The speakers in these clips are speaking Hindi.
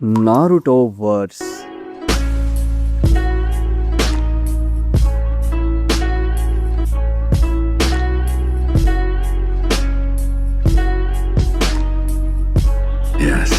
Naruto verse. Yes,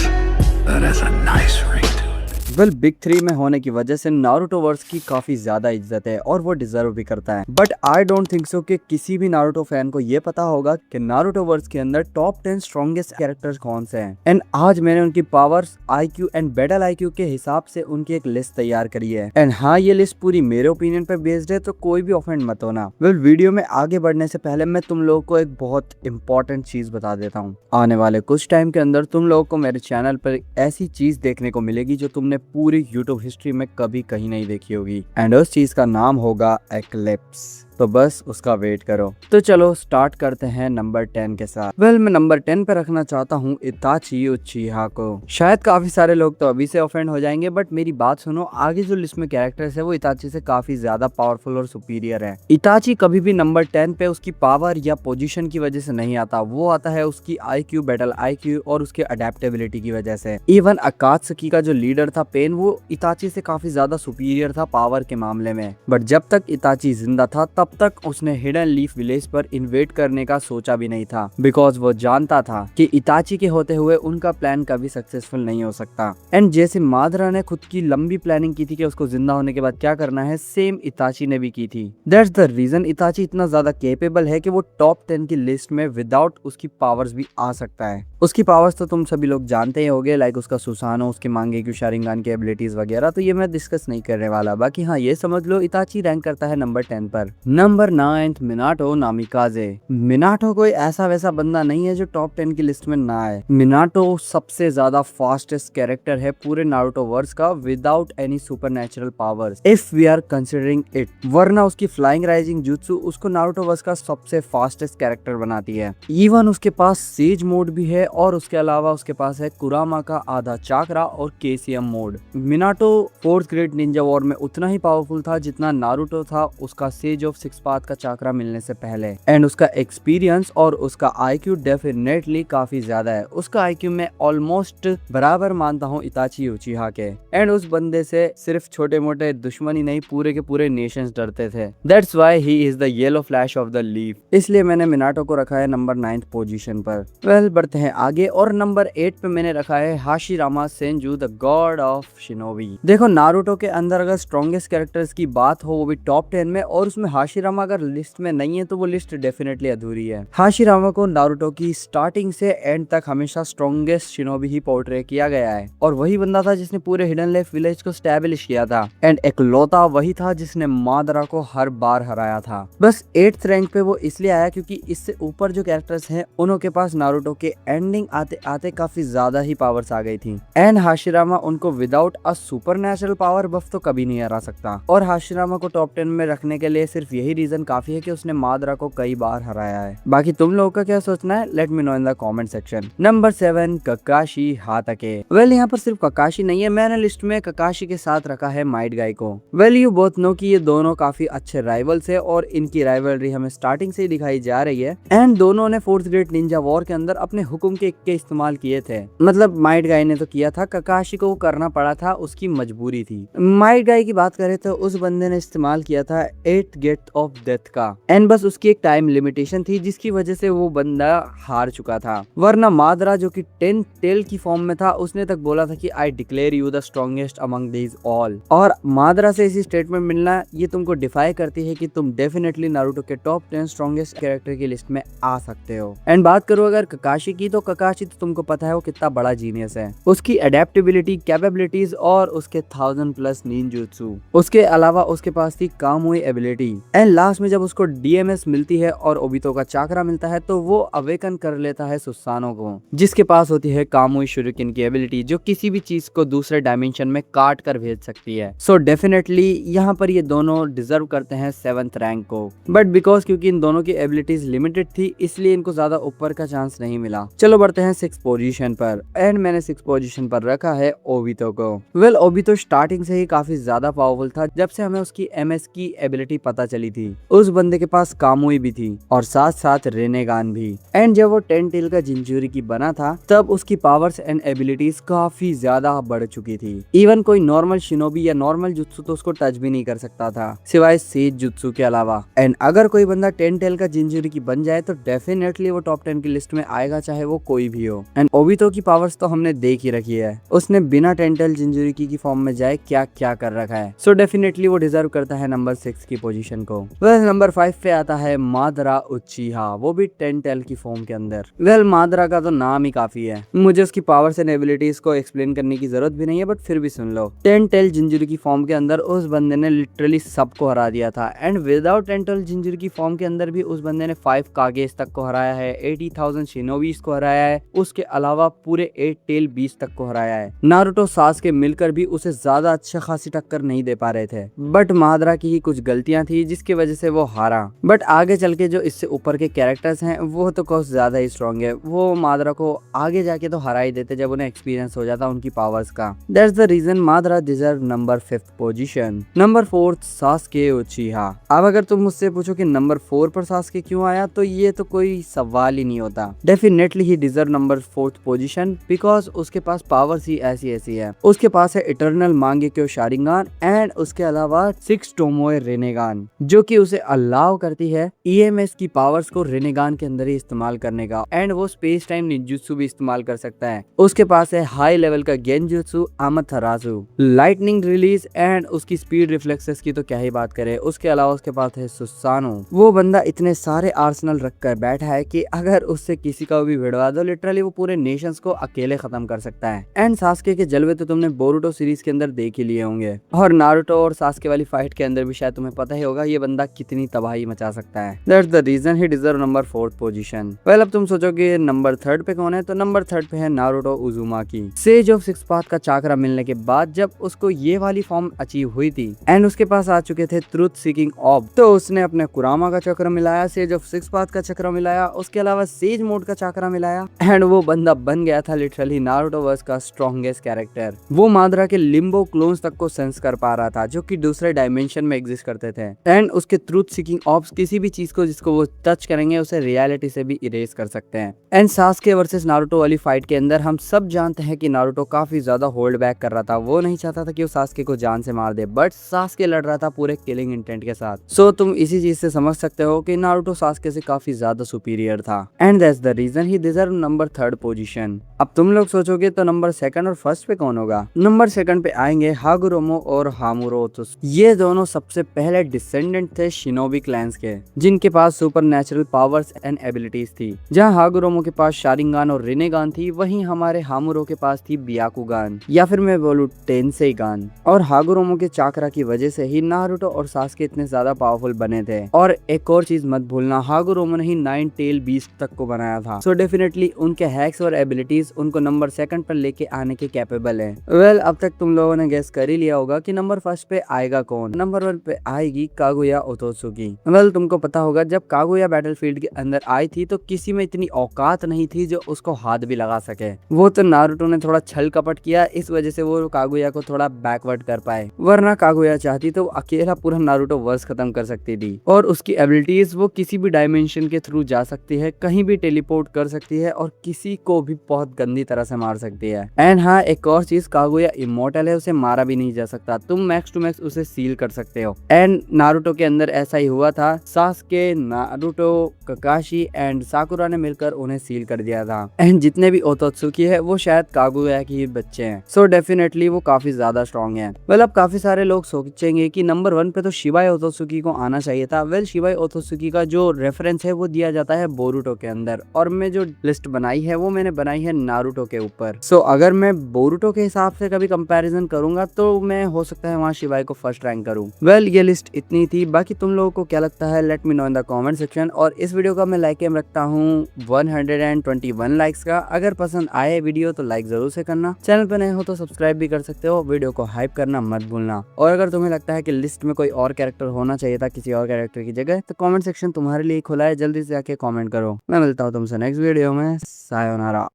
that has a nice ring to it. Well big three में होने की वजह से नारुतो वर्स की काफी ज्यादा इज्जत है और वो डिजर्व भी करता है। But I don't think so कि किसी भी नारुतो फैन को ये पता होगा कि नारुतो वर्स के अंदर टॉप 10 स्ट्रॉन्गेस्ट कैरेक्टर्स कौन से हैं। एंड आज मैंने उनकी powers, IQ and battle IQ के हिसाब से उनकी एक लिस्ट तैयार करी है। एंड हाँ, ये लिस्ट पूरी मेरे ओपिनियन पे बेस्ड है, तो कोई भी ऑफेंड मत होना। वेल वीडियो में आगे बढ़ने से पहले मैं तुम लोगों को एक बहुत इंपॉर्टेंट चीज बता देता हूँ। आने वाले कुछ टाइम के अंदर तुम लोगों को मेरे चैनल पर ऐसी चीज देखने को मिलेगी जो तुमने पूरी यूट्यूब हिस्ट्री में कभी कहीं नहीं देखी होगी। एंड उस चीज का नाम होगा एक्लिप्स। तो बस उसका वेट करो। तो चलो स्टार्ट करते हैं नंबर 10 के साथ। वेल मैं नंबर 10 पे रखना चाहता हूँ इताची उचिहा को। शायद काफी सारे लोग तो अभी से ऑफेंड हो जाएंगे, बट मेरी बात सुनो। आगे जो लिस्ट में कैरेक्टर्स है वो इताची से काफी ज्यादा पावरफुल और सुपीरियर है। इताची कभी भी नंबर 10 पे उसकी पावर या पोजीशन की वजह से नहीं आता, वो आता है उसकी आईक्यू, बैटल आईक्यू और उसके अडेप्टेबिलिटी की वजह से। इवन अकात्सुकी का जो लीडर था पेन, वो इताची से काफी ज्यादा सुपीरियर था पावर के मामले में। बट जब तक इताची जिंदा था तब तक उसने हिडन लीफ विलेज पर इन्वेड करने का सोचा भी नहीं था, बिकॉज वो जानता था कि इताची के होते हुए उनका प्लान कभी सक्सेसफुल नहीं हो सकता। एंड जैसे मादरा ने खुद की लंबी प्लानिंग की थी कि उसको जिंदा होने के बाद क्या करना है, सेम इताची ने भी की थी। दैट्स द रीजन इताची इतना ज्यादा केपेबल है कि वो टॉप 10 की लिस्ट में विदाउट उसकी पावर्स भी आ सकता है। उसकी पावर्स तो तुम सभी लोग जानते ही होगे, लाइक उसका सुसानो, उसके मांगेक्यू शारिंगान की एबिलिटीज वगैरह, तो ये मैं डिस्कस नहीं करने वाला। बाकी हाँ, ये समझ लो इताची रैंक करता है नंबर 10 पर। Number 9 Minato नामिकाजे। मिनाटो कोई ऐसा वैसा बंदा नहीं है जो टॉप 10 की लिस्ट में ना आए। मिनाटो सबसे ज्यादा फास्टेस्ट कैरेक्टर है पूरे नारुतो वर्स का, without any supernatural powers if we are considering it. वरना उसकी फ्लाइंग राइजिंग जुत्सु उसको नारुतो वर्स का सबसे फास्टेस्ट कैरेक्टर बनाती है। इवन उसके पास सेज मोड भी है और उसके अलावा उसके पास है कुरामा का आधा चाकरा और KCM mode. Minato fourth grade Ninja war में उतना ही पावरफुल था जितना नारुतो था उसका सेज ऑफ सिक्स पाथ का चाकरा मिलने से पहले। एंड उसका एक्सपीरियंस और उसका आईक्यू डेफिनेटली काफी ज्यादा है। उसका आईक्यू में ऑलमोस्ट बराबर मानता हूँ इताची उचिहा के। एंड उस बंदे से सिर्फ छोटे मोटे दुश्मन ही नहीं, पूरे के पूरे नेशंस डरते थे। That's why he is the yellow flash of the leaf. इसलिए मैंने मिनाटो को रखा है नंबर 9th पोजीशन पर। वेल बढ़ते हैं आगे, और नंबर 8 पे मैंने रखा है Hashirama Senju, the God of shinobi. देखो नारुतो के अंदर अगर स्ट्रॉन्गेस्ट कैरेक्टर्स की बात हो वो भी टॉप 10 में, और उसमें हाशिरामा अगर लिस्ट में नहीं है तो वो लिस्ट डेफिनेटली अधूरी है। हाशिरामा को नारुतो की स्टार्टिंग से एंड तक हमेशा स्ट्रॉन्गेस्ट शिनोबी ही पोर्ट्रे किया गया है, और वही बंदा था जिसने पूरे हिडन लेफ विलेज को स्टैब्लिश किया था। एंड एकलौता वही था जिसने मादरा को हर बार हराया था। बस 8th रैंक पे वो इसलिए आया क्योंकि इससे ऊपर जो कैरेक्टर्स हैं उनके पास नारुतो के एंडिंग आते आते काफी ज्यादा ही पावर्स आ गई थी। एंड हाशिरामा उनको विदाउट अ सुपरनैचुरल पावर बफ तो कभी नहीं हरा सकता। और हाशिरामा को टॉप 10 में रखने के लिए सिर्फ यही रीजन काफी है कि उसने मादरा को कई बार हराया है। बाकी तुम लोगों का क्या सोचना है, let me know in the comment section. Number 7 Kakashi Hatake. Well यहाँ पर सिर्फ ककाशी नहीं है, मैंने लिस्ट में ककाशी के साथ रखा है माइट गाई को। वेल यू बोथ नो कि ये दोनों काफी अच्छे राइवल्स है और इनकी राइवलरी हमें स्टार्टिंग से ही दिखाई जा रही है। एंड दोनों ने फोर्थ ग्रेड निंजा वॉर के अंदर अपने हुक्म के इक्के इस्तेमाल किए थे। मतलब माइट गाई ने तो किया था, ककाशी को वो करना पड़ा था, उसकी मजबूरी थी। माइट गाई की बात करें तो उस बंदे ने इस्तेमाल किया था 8th गेट ऑफ डेथ का। एंड बस उसकी एक टाइम लिमिटेशन थी जिसकी वजह से वो बंदा हार चुका था। वरना मादरा जो कि 10th टेल की फॉर्म में था उसने तक बोला था कि I declare you the strongest among these all. और मादरा से ऐसी स्टेटमेंट मिलना ये तुमको डिफाई करती है कि तुम डेफिनेटली नारुतो के टॉप 10 स्ट्रॉन्गेस्ट कैरेक्टर की लिस्ट में आ सकते हो। एंड बात करो अगर ककाशी की, तो ककाशी तो तुमको पता है वो कितना बड़ा जीनियस है। उसकी अडेप्टेबिलिटी, कैपेबिलिटीज और उसके 1000+ निंजुत्सु, उसके अलावा उसके पास थी कामुई एबिलिटी। एंड लास्ट में जब उसको डीएमएस मिलती है और ओबितो का चाकरा मिलता है तो वो अवेकन कर लेता है सुसानो को, जिसके पास होती है कामुई शुरिकेन की एबिलिटी जो किसी भी चीज को दूसरे डायमेंशन में काट कर भेज सकती है। सो डेफिनेटली यहाँ पर ये दोनों डिजर्व करते हैं 7th रैंक को। बट बिकॉज क्योंकि इन दोनों की एबिलिटीज लिमिटेड थी इसलिए इनको ज्यादा ऊपर का चांस नहीं मिला। चलो बढ़ते हैं 6th पोजीशन पर। एंड मैंने 6th पोजीशन पर रखा है ओबितो को। वेल ओबितो स्टार्टिंग से ही काफी ज्यादा पावरफुल था जब से हमें उसकी एमएस की एबिलिटी पता चली गई थी। उस बंदे के पास कामुई भी थी और साथ साथ रेनेगान भी। एंड जब वो 10 टेल का जिंचुरिकी बना था तब उसकी पावर्स एंड एबिलिटीज काफी ज्यादा बढ़ चुकी थी। इवन कोई नॉर्मल शिनोबी या नॉर्मल जुत्सु तो उसको टच भी नहीं कर सकता था सिवाय सेज जुत्सु के अलावा। एंड अगर कोई बंदा 10 टेल का जिंचुरिकी बन जाए तो डेफिनेटली वो टॉप 10 की लिस्ट में आएगा, चाहे वो कोई भी हो। एंड ओबितो की पावर्स तो हमने देख ही रखी है, उसने बिना 10 टेल जिंचुरिकी की फॉर्म में जाए क्या क्या कर रखा है। सो डेफिनेटली वो डिजर्व करता है नंबर 6 की पोजीशन को। वेल नंबर 5 पे आता है मादरा उचिहा, वो भी 10 टेल की फॉर्म के अंदर। वेल मादरा का तो नाम ही काफी है, मुझे उसकी पावर्स एंड एबिलिटीज को एक्सप्लेन करने की जरूरत भी नहीं है, बट फिर भी सुन लो। 10 टेल जिंजुरी की फॉर्म के अंदर उस बंदे ने लिटरली सबको हरा दिया था। एंड विदाउट 10 टेल जिंजुरी की फॉर्म के अंदर भी उस बंदे ने 5 कागेस तक को हराया है, 80,000 शिनोबीज को हराया है, उसके अलावा पूरे 8 टेल बीस तक को हराया है। नारुतो सासके मिलकर भी उसे ज्यादा अच्छा खासी टक्कर नहीं दे पा रहे थे, बट मादरा की ही कुछ गलतियां थी जिसकी वजह से वो हारा। बट आगे चल के जो इससे ऊपर के कैरेक्टर्स हैं वो तो कुछ ज्यादा ही स्ट्रॉन्ग है, वो मादरा को आगे जाके तो हरा ही देते जब उन्हें एक्सपीरियंस हो जाता उनकी पावर्स का। That's the reason Madara deserve number 5th position. Number 4 Sasuke Uchiha. अब अगर तुम मुझसे पूछो कि नंबर 4 पर सासके क्यों आया तो ये तो कोई सवाल ही नहीं होता। Definitely he deserve number 4th position because उसके पास पावर्स ही ऐसी ऐसी है। उसके पास है इटर्नल मांगेक्यो शारिंगान एंड उसके अलावा 6 टोमोए रेनेगान, जो कि उसे अलाउ करती है ईएमएस की पावर्स को रेनेगान के अंदर ही इस्तेमाल करने का। एंड वो स्पेस टाइम निंजुत्सु भी इस्तेमाल कर सकता है। उसके पास है हाई लेवल का गेंजुत्सु आमाथराजु, लाइटनिंग रिलीज एंड उसकी स्पीड रिफ्लेक्सेस की तो क्या ही बात करें। उसके अलावा उसके पास है सुसानो। वो बंदा इतने सारे आर्सेनल रख कर बैठा है कि अगर उससे किसी का भी भिड़वा दो लिटरली वो पूरे नेशंस को अकेले खत्म कर सकता है। एंड सास्के के जलवे तो तुमने बोरुटो सीरीज के अंदर देख ही लिए होंगे, और नारुतो और सास्के वाली फाइट के अंदर भी शायद तुम्हें पता ही होगा ये बंदा कितनी तबाही मचा सकता है। That's the reason he deserve number 4th position. Well अब तुम सोचोगे नंबर 3rd पे कौन है, तो नंबर 3rd पे है नारुतो उजुमाकी। सेज ऑफ 6 पाथ का चाकरा मिलने के बाद जब उसको ये वाली फॉर्म अचीव हुई थी एंड उसके पास आ चुके थे ट्रुथ सीकिंग ऑब, तो उसने अपने कुरामा का चक्र मिलाया, सेज ऑफ 6 पाथ का चक्र मिलाया, उसके अलावा सेज मोड का चक्र मिलाया एंड वो बंदा बन गया था लिटरली नारुतो वर्स का स्ट्रॉन्गेस्ट कैरेक्टर। वो मादरा के लिम्बो क्लोन्स तक को सेंस कर पा रहा था जो कि दूसरे डायमेंशन में एग्जिस्ट करते थे। एंड उसके ट्रुथ सीकिंग ऑब्स किसी भी चीज को जिसको वो टच करेंगे उसे रियलिटी से भी इरेज कर सकते हैं। एंड सास्के वर्सेस नारुतो वाली फाइट के अंदर हम सब जानते हैं कि नारुतो काफी ज्यादा होल्ड बैक कर रहा था, वो नहीं चाहता था कि वो सास्के को जान से मार दे, बट सास्के लड़ रहा था पूरे किलिंग इंटेंट के साथ। सो तुम इसी चीज से समझ सकते हो कि नारुतो सास्के से काफी ज्यादा सुपीरियर था। And that's the reason he deserve number 3rd position. अब तुम लोग सोचोगे तो नंबर 2nd और 1st पे कौन होगा। नंबर 2nd पे आएंगे हागुरोमो और हामुरोतो। ये दोनों सबसे पहले डिसेंडेंट थे शिनोबी क्लैंस के, जिनके पास सुपरनैचुरल पावर्स एंड एबिलिटीज थी। जहां हागुरोमो के पास शारिंगान और रिनेगान थी, वहीं हमारे हामुरो के पास थी बियाकुगान या फिर मैं बोलूं टेंसेगान। और हागुरोमो के चाकरा की वजह से ही नारुतो और सास्के इतने ज्यादा पावरफुल बने थे। और एक और चीज मत भूलना, हागुरोमो ने ही 9 टेल बीस्ट तक को बनाया था। सो डेफिनेटली उनके हैक्स और एबिलिटीज उनको नंबर 2nd पर लेके आने के कैपेबल है। वेल अब तक तुम लोगों ने गेस कर ही लिया होगा कि नंबर 1st पे आएगा कौन। नंबर 1 पे आएगी कागुया ओतोत्सुकी। वेल तुमको पता होगा जब कागुया बैटलफील्ड के अंदर आई थी तो किसी में इतनी औकात नहीं थी जो उसको हाथ भी लगा सके। वो तो नारुतो ने थोड़ा छल कपट किया, इस वजह से वो कागुया को थोड़ा बैकवर्ड कर पाए, वरना कागुया चाहती तो अकेला पूरा नारुतो वर्स खत्म कर सकती थी। और उसकी एबिलिटीज वो किसी भी डायमेंशन के थ्रू जा सकती है, कहीं भी टेलीपोर्ट कर सकती है और किसी को भी बहुत गंदी तरह से मार सकती है। एंड हाँ एक और चीज, कागुया इमोर्टल है, उसे मारा भी नहीं जा सकता, तुम मैक्स टू मैक्स उसे सील कर सकते हो। एंड नारुतो के अंदर ऐसा ही हुआ था, सास्के, नारुतो, ककाशी एंड साकुरा ने मिलकर उन्हें सील कर दिया था। एंड जितने भी ओतोत्सुकी है वो शायद कागुया के ही बच्चे हैं। सो डेफिनेटली वो काफी ज्यादा स्ट्रॉन्ग है। वेल अब काफी सारे लोग सोचेंगे कि नंबर 1 पे तो शिबाई ओतोत्सुकी को आना चाहिए था। वेल शिबाई ओतोत्सुकी का जो रेफरेंस है वो दिया जाता है बोरुटो के अंदर, और मैं जो लिस्ट बनाई है वो मैंने बनाई है नारुतो के ऊपर। सो अगर मैं बोरुटो के हिसाब से कभी कंपैरिजन करूंगा तो मैं हो सकता है वहाँ शिबाई को फर्स्ट रैंक करूं। वेल ये लिस्ट इतनी थी, बाकी तुम लोगों को क्या लगता है let me know in the comment section. और इस वीडियो का मैं लाइक एम रखता हूँ 121 लाइक्स का। अगर पसंद आए वीडियो तो लाइक जरूर से करना, चैनल पे नए हो तो सब्सक्राइब भी कर सकते हो, वीडियो को हाइप करना मत भूलना। और अगर तुम्हें लगता है कि लिस्ट में कोई और कैरेक्टर होना चाहिए था किसी और कैरेक्टर की जगह, तो कमेंट सेक्शन तुम्हारे लिए खुला है, जल्दी से आके कमेंट करो। मैं मिलता हूँ तुमसे नेक्स्ट वीडियो में। सायोनारा।